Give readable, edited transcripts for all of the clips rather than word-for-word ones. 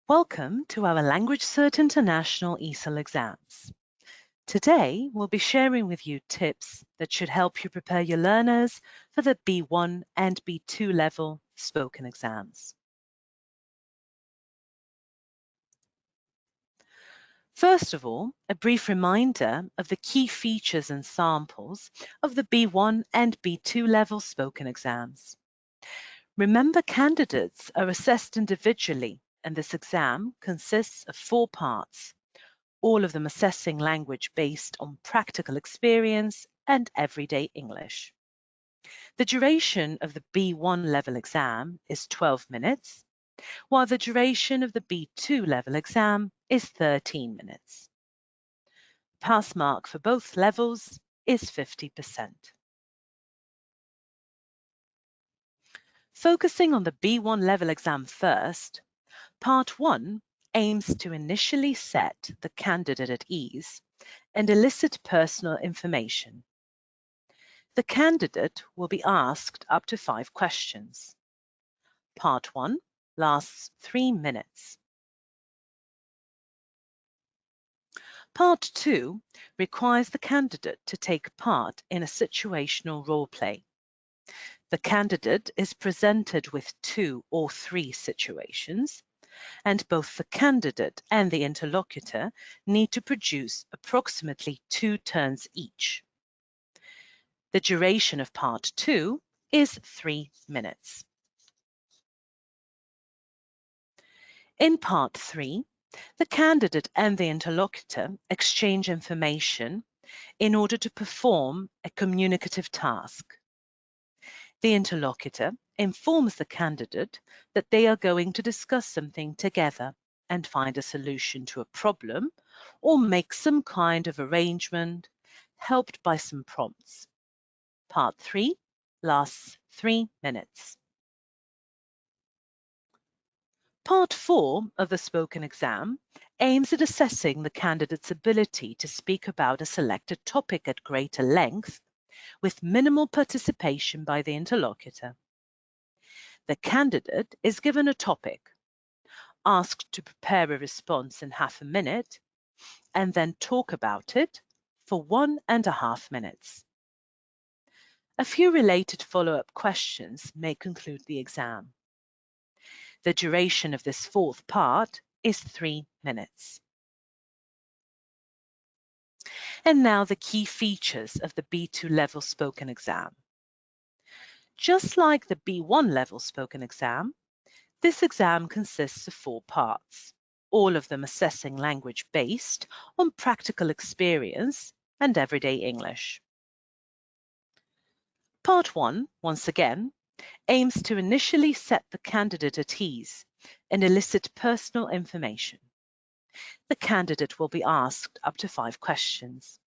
Welcome to our LanguageCert International ESOL exams. Today, we'll be sharing with you tips that should help you prepare your learners for the B1 and B2 level spoken exams. First of all, a brief reminder of the key features and samples of the B1 and B2 level spoken exams. Remember, candidates are assessed individually, and this exam consists of 4 parts, all of them assessing language based on practical experience and everyday English. The duration of the B1 level exam is 12 minutes, while the duration of the B2 level exam is 13 minutes. Pass mark for both levels is 50%. Focusing on the B1 level exam first, Part 1 aims to initially set the candidate at ease and elicit personal information. The candidate will be asked up to 5 questions. Part 1 lasts 3 minutes. Part 2 requires the candidate to take part in a situational role play. The candidate is presented with 2 or 3 situations, and both the candidate and the interlocutor need to produce approximately 2 turns each. The duration of Part 2 is 3 minutes. In Part 3, the candidate and the interlocutor exchange information in order to perform a communicative task. The interlocutor informs the candidate that they are going to discuss something together and find a solution to a problem or make some kind of arrangement, helped by some prompts. Part 3 lasts 3 minutes. Part 4 of the spoken exam aims at assessing the candidate's ability to speak about a selected topic at greater length with minimal participation by the interlocutor. The candidate is given a topic, asked to prepare a response in half a minute, and then talk about it for 1.5 minutes. A few related follow-up questions may conclude the exam. The duration of this 4th part is 3 minutes. And now the key features of the B2 level spoken exam. Just like the B1 level spoken exam, this exam consists of 4 parts, all of them assessing language based on practical experience and everyday English. Part 1, once again, aims to initially set the candidate at ease and elicit personal information. The candidate will be asked up to 5 questions.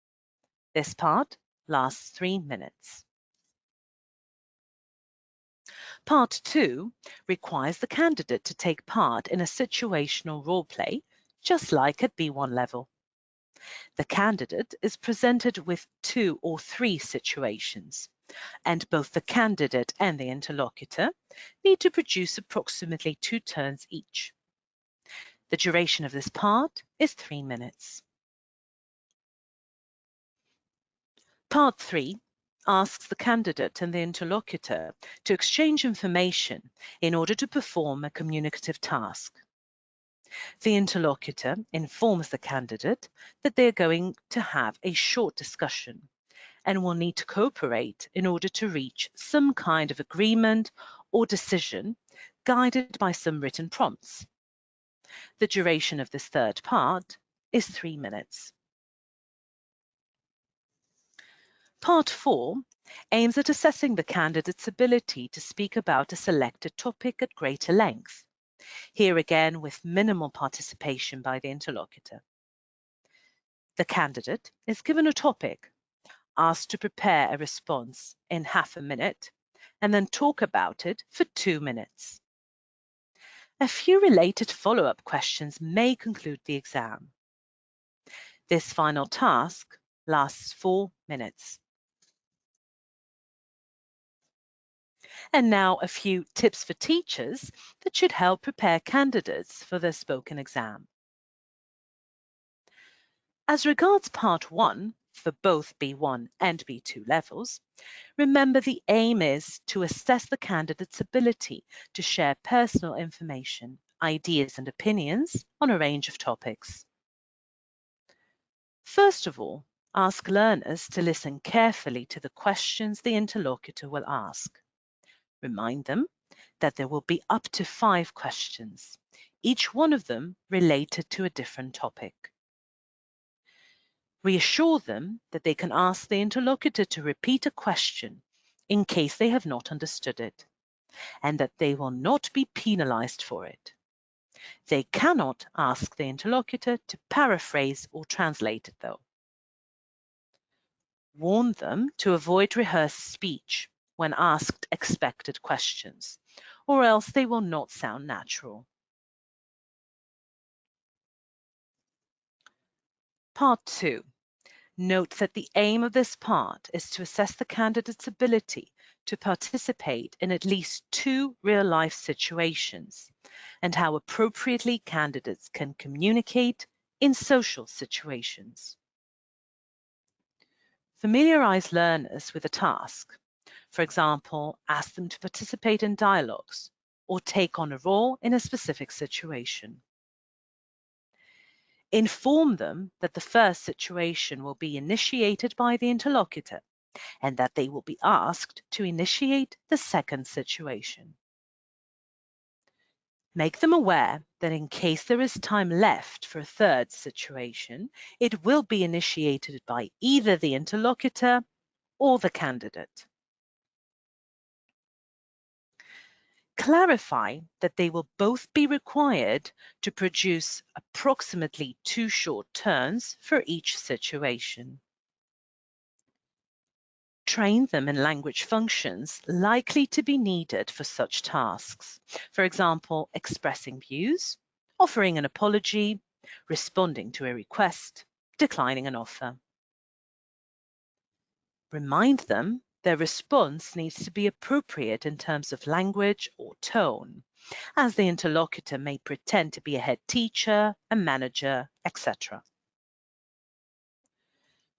This part lasts 3 minutes. Part 2 requires the candidate to take part in a situational role play, just like at B1 level. The candidate is presented with 2 or 3 situations, and both the candidate and the interlocutor need to produce approximately 2 turns each. The duration of this part is 3 minutes. Part 3 asks the candidate and the interlocutor to exchange information in order to perform a communicative task. The interlocutor informs the candidate that they are going to have a short discussion and will need to cooperate in order to reach some kind of agreement or decision guided by some written prompts. The duration of this 3rd part is 3 minutes. Part 4 aims at assessing the candidate's ability to speak about a selected topic at greater length, here again with minimal participation by the interlocutor. The candidate is given a topic, asked to prepare a response in half a minute, and then talk about it for 2 minutes. A few related follow-up questions may conclude the exam. This final task lasts 4 minutes. And now a few tips for teachers that should help prepare candidates for their spoken exam. As regards Part 1, for both B1 and B2 levels, remember the aim is to assess the candidate's ability to share personal information, ideas and opinions on a range of topics. First of all, ask learners to listen carefully to the questions the interlocutor will ask. Remind them that there will be up to 5 questions, each one of them related to a different topic. Reassure them that they can ask the interlocutor to repeat a question in case they have not understood it, and that they will not be penalized for it. They cannot ask the interlocutor to paraphrase or translate it, though. Warn them to avoid rehearsed speech when asked expected questions, or else they will not sound natural. Part 2. Note that the aim of this part is to assess the candidate's ability to participate in at least 2 real-life situations and how appropriately candidates can communicate in social situations. Familiarize learners with a task. For example, ask them to participate in dialogues or take on a role in a specific situation. Inform them that the first situation will be initiated by the interlocutor and that they will be asked to initiate the second situation. Make them aware that in case there is time left for a third situation, it will be initiated by either the interlocutor or the candidate. Clarify that they will both be required to produce approximately 2 short turns for each situation. Train them in language functions likely to be needed for such tasks. For example, expressing views, offering an apology, responding to a request, declining an offer. Remind them their response needs to be appropriate in terms of language or tone, as the interlocutor may pretend to be a head teacher, a manager, etc.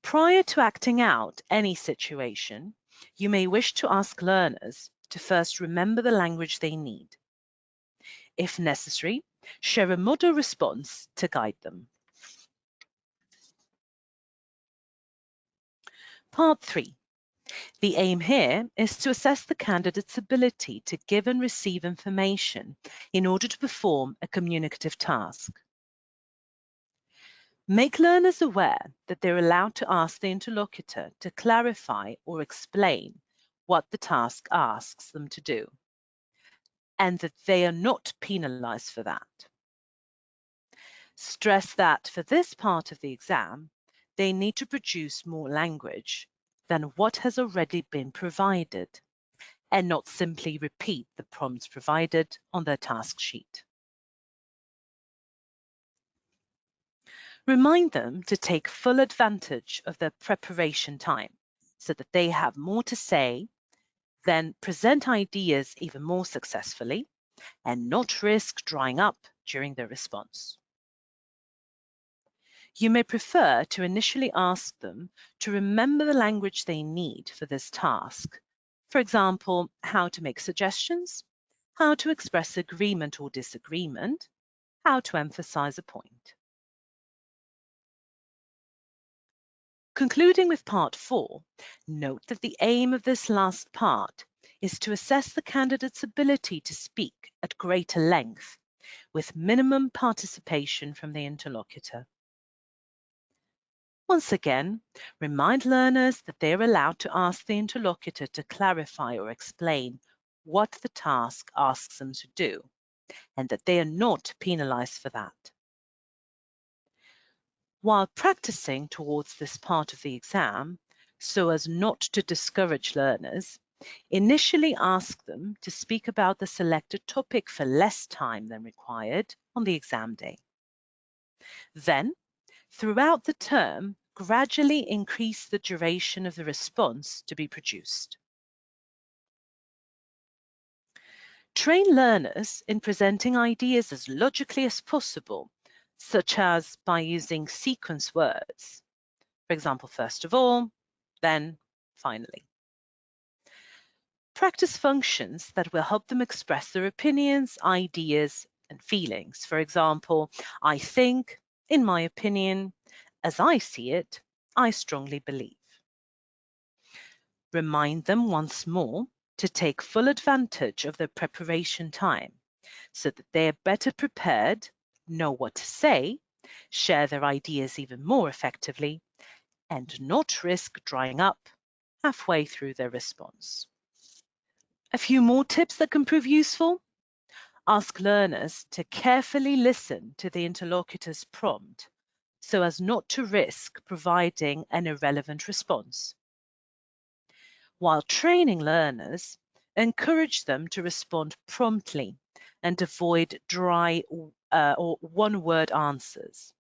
Prior to acting out any situation, you may wish to ask learners to first remember the language they need. If necessary, share a model response to guide them. Part 3. The aim here is to assess the candidate's ability to give and receive information in order to perform a communicative task. Make learners aware that they're allowed to ask the interlocutor to clarify or explain what the task asks them to do, and that they are not penalized for that. Stress that for this part of the exam, they need to produce more language than what has already been provided, and not simply repeat the prompts provided on their task sheet. Remind them to take full advantage of their preparation time so that they have more to say, then present ideas even more successfully, and not risk drying up during their response. You may prefer to initially ask them to remember the language they need for this task. For example, how to make suggestions, how to express agreement or disagreement, how to emphasize a point. Concluding with Part 4, note that the aim of this last part is to assess the candidate's ability to speak at greater length, with minimum participation from the interlocutor. Once again, remind learners that they are allowed to ask the interlocutor to clarify or explain what the task asks them to do, and that they are not penalized for that. While practicing towards this part of the exam, so as not to discourage learners, initially ask them to speak about the selected topic for less time than required on the exam day. Then, throughout the term, gradually increase the duration of the response to be produced. Train learners in presenting ideas as logically as possible, such as by using sequence words. For example, first of all, then finally. Practice functions that will help them express their opinions, ideas, and feelings. For example, I think, in my opinion, as I see it, I strongly believe. Remind them once more to take full advantage of their preparation time so that they are better prepared, know what to say, share their ideas even more effectively, and not risk drying up halfway through their response. A few more tips that can prove useful. Ask learners to carefully listen to the interlocutor's prompt so as not to risk providing an irrelevant response. While training learners, encourage them to respond promptly and avoid dry or one-word answers.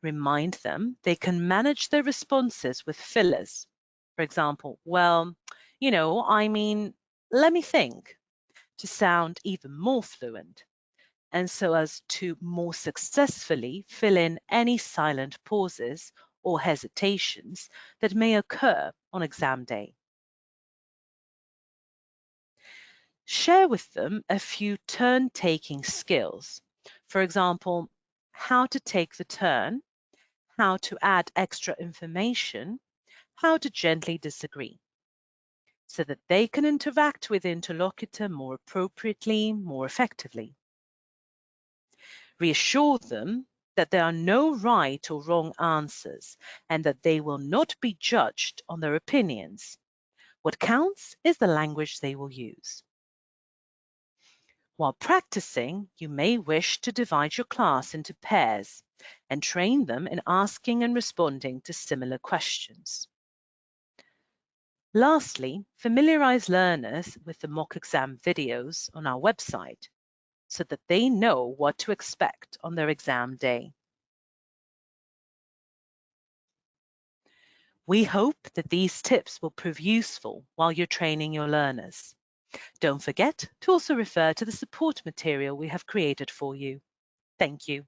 Remind them they can manage their responses with fillers. For example, well, I mean, let me think, to sound even more fluent, and so as to more successfully fill in any silent pauses or hesitations that may occur on exam day. Share with them a few turn-taking skills. For example, how to take the turn, how to add extra information, how to gently disagree, so that they can interact with the interlocutor more appropriately, more effectively. Reassure them that there are no right or wrong answers and that they will not be judged on their opinions. What counts is the language they will use. While practicing, you may wish to divide your class into pairs and train them in asking and responding to similar questions. Lastly, familiarize learners with the mock exam videos on our website so that they know what to expect on their exam day. We hope that these tips will prove useful while you're training your learners. Don't forget to also refer to the support material we have created for you. Thank you.